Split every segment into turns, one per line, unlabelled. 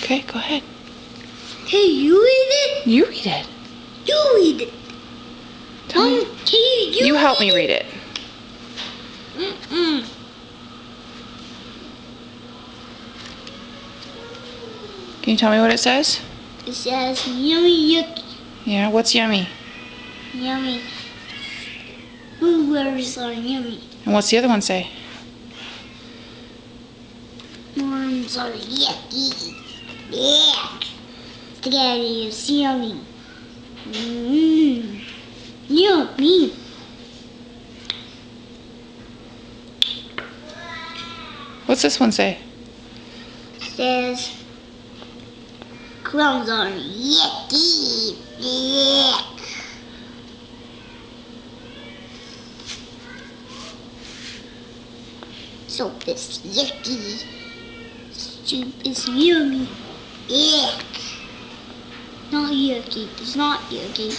Okay, go ahead.
Hey, you read it?
You read it.
You read it.
Tell me. You help me read it. Can you tell me what it says?
It says yummy yucky.
Yeah, what's yummy?
Yummy. Blueberries are yummy.
And what's the other one say?
Worms are yucky. Yuck. Spaghetti is yummy. Yummy.
What's this one say?
It says crumbs are yucky. Yuck. Soap is yucky. Soup is yummy. Yuck. Not yucky. It's not yucky.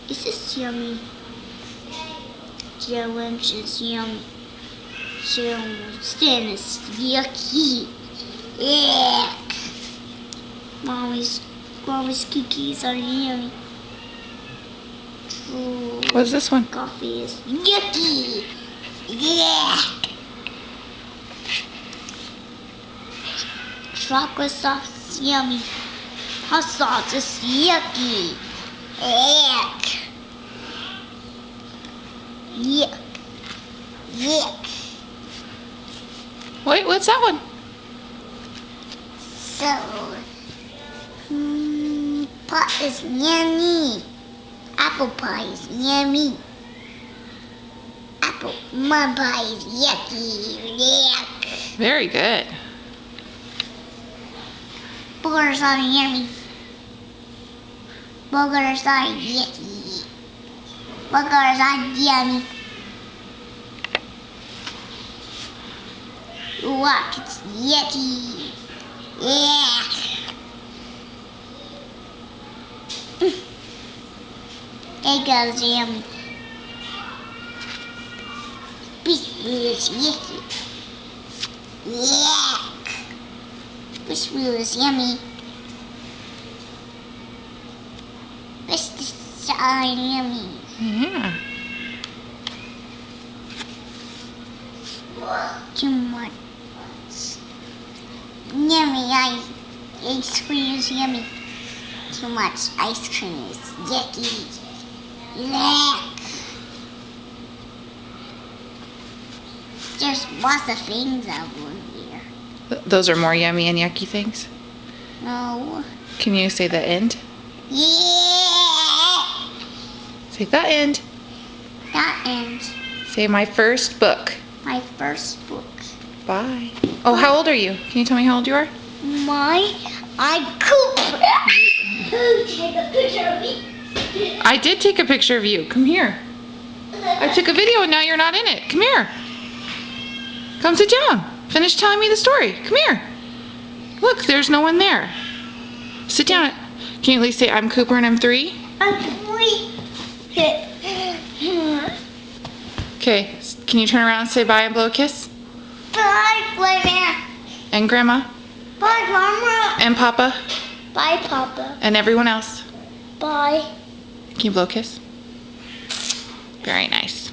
It's just yummy. Challenge is yummy. Stand is yucky. Yuck. Mommy's cookies are yummy. Ooh,
What's this one?
coffee is yucky. Yuck. Chocolate sauce is yummy. Hot sauce is yucky. Yuck. Yuck. Yuck.
Wait, what's that one?
So, pot is yummy. Apple pie is yummy. Mud pie is yucky. Yuck.
Very good.
Boogers are yummy. Boogers are yucky. Boogers are yummy. Look, it's yucky. Yuck. Egg is yummy. Biscuit is yucky. Yuck. Biscuit is yummy. Biscuits are yummy.
Yeah.
Too much. Yummy ice cream is yummy. Too much ice cream is yucky. Yuck. There's lots of things over here.
Those are more yummy and yucky things.
No.
Can you say the end?
Yeah.
Say the end.
That ends
Say my first book.
my first book.
Bye. Oh, how old are you? Can you tell me how old you are?
I'm Cooper. Take a picture of me.
I did take a picture of you. Come here. I took a video and now you're not in it. Come here. Come sit down. Finish telling me the story. Come here. Look, there's no one there. Sit down. Can you at least say I'm Cooper and I'm 3?
I'm 3.
Okay. Can you turn around and say bye and blow a kiss?
Bye, Grandma.
And Grandma?
Bye, Mama.
And Papa?
Bye, Papa.
And everyone else?
Bye.
Can you blow a kiss? Very nice.